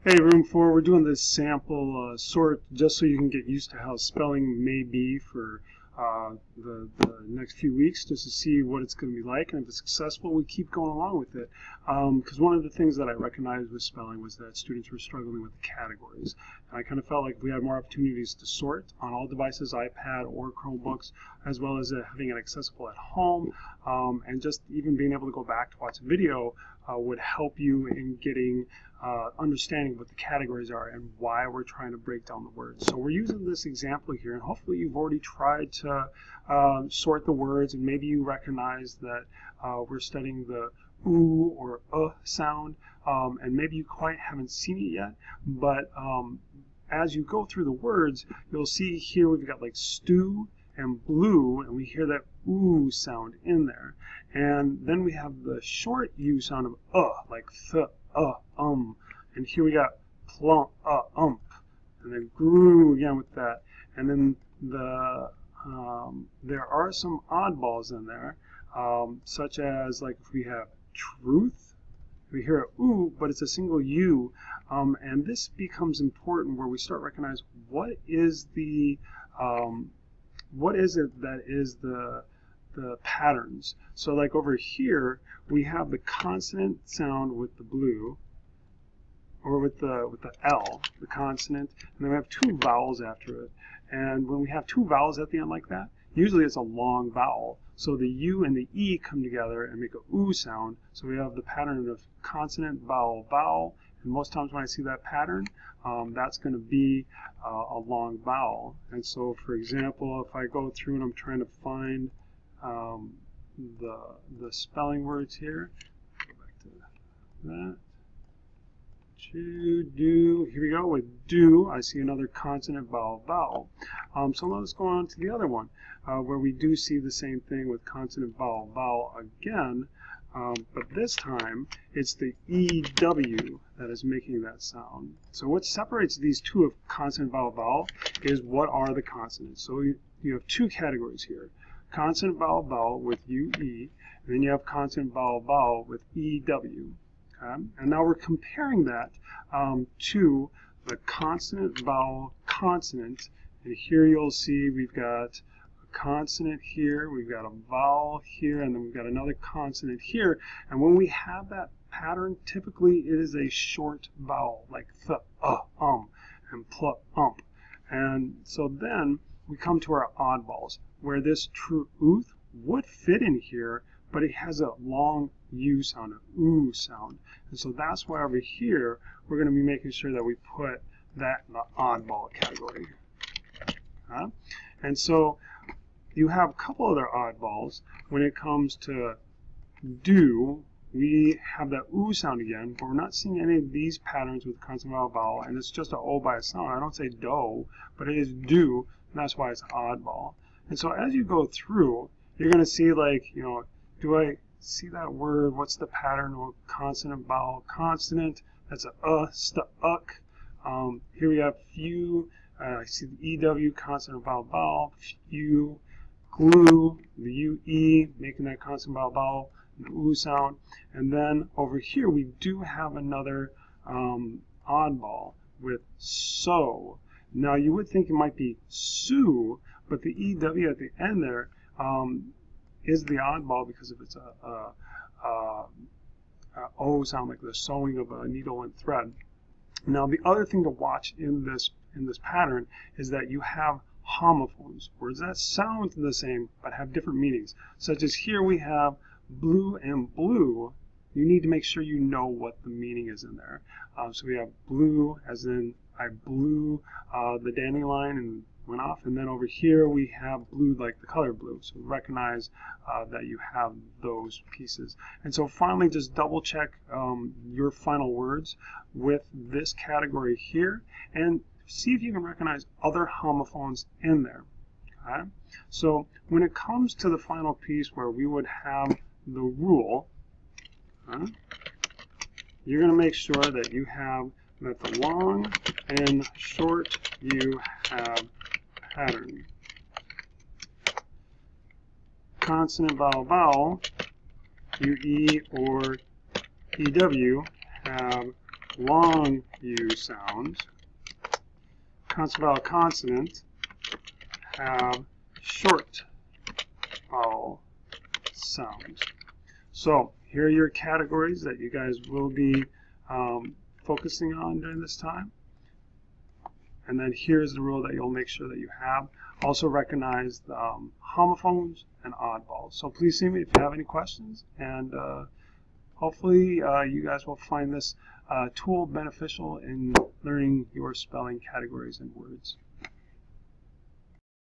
Hey, room 4, we're doing this sample sort just so you can get used to how spelling may be for the next few weeks, just to see what it's going to be like, and if it's successful, we keep going along with it. Because one of the things that I recognized with spelling was that students were struggling with the categories. And I kind of felt like if we had more opportunities to sort on all devices, iPad or Chromebooks, as well as having it accessible at home, and just even being able to go back to watch a video would help you in getting understanding what the categories are and why we're trying to break down the words. So we're using this example here, and hopefully you've already tried to sort the words, and maybe you recognize that we're studying the oo or sound, and maybe you quite haven't seen it yet, but as you go through the words, you'll see here we've got like stew and blue, and we hear that oo sound in there. And then we have the short u sound of like th, and here we got plump, and then grew again with that. And then the there are some oddballs in there, such as like if we have truth, we hear a ooh, but it's a single u, and this becomes important where we start recognize what is the what is it that is the patterns. So like over here we have the consonant sound with the blue, or with the L, the consonant, and then we have two vowels after it. And when we have two vowels at the end like that, usually it's a long vowel. So the U and the E come together and make a oo sound. So we have the pattern of consonant, vowel, vowel. And most times when I see that pattern, that's going to be a long vowel. And so, for example, if I go through and I'm trying to find the spelling words here, go back to that. To do, here we go with do. I see another consonant, vowel, vowel. So let's go on to the other one, where we do see the same thing with consonant, vowel, vowel again, but this time it's the EW that is making that sound. So what separates these two of consonant, vowel, vowel is what are the consonants. So you have two categories here: consonant, vowel, vowel with UE, and then you have consonant, vowel, vowel with EW. Okay? And now we're comparing that to the consonant, vowel, consonant. And here you'll see we've got a consonant here, we've got a vowel here, and then we've got another consonant here. And when we have that pattern, typically it is a short vowel, like th, and pl, And so then we come to our oddballs, where this truth would fit in here, but it has a long U sound, an oo sound. And so that's why over here we're going to be making sure that we put that in the oddball category. And so you have a couple other oddballs. When it comes to do, we have that oo sound again, but we're not seeing any of these patterns with consonant, vowel, vowel, and it's just an O by a sound. I don't say do, but it is do, and that's why it's oddball. And so as you go through, you're going to see, like, you know, do I see that word? What's the pattern? Well, consonant, vowel, consonant. That's a st, uck. Here we have few. I see the EW, consonant, vowel, vowel. Few, glue, the UE, making that consonant, vowel, vowel, the oo sound. And then over here we do have another oddball with so. Now you would think it might be sue, but the EW at the end there is the oddball because of its O sound, like the sewing of a needle and thread. Now the other thing to watch in this pattern is that you have homophones, words that sound the same but have different meanings. Such as here we have blue and blue. You need to make sure you know what the meaning is in there. So we have blue as in I blew the dandelion and went off, and then over here we have blue like the color blue. So recognize that you have those pieces. And so finally, just double check your final words with this category here and see if you can recognize other homophones in there. Okay? So when it comes to the final piece where we would have the rule, you're going to make sure that you have that the long and short you have pattern. Consonant, vowel, vowel, UE or EW have long U sounds. Consonant vowel consonant have short vowel sounds. So here are your categories that you guys will be focusing on during this time. And then here's the rule that you'll make sure that you have. Also recognize the homophones and oddballs. So please see me if you have any questions, and hopefully you guys will find this tool beneficial in learning your spelling categories and words.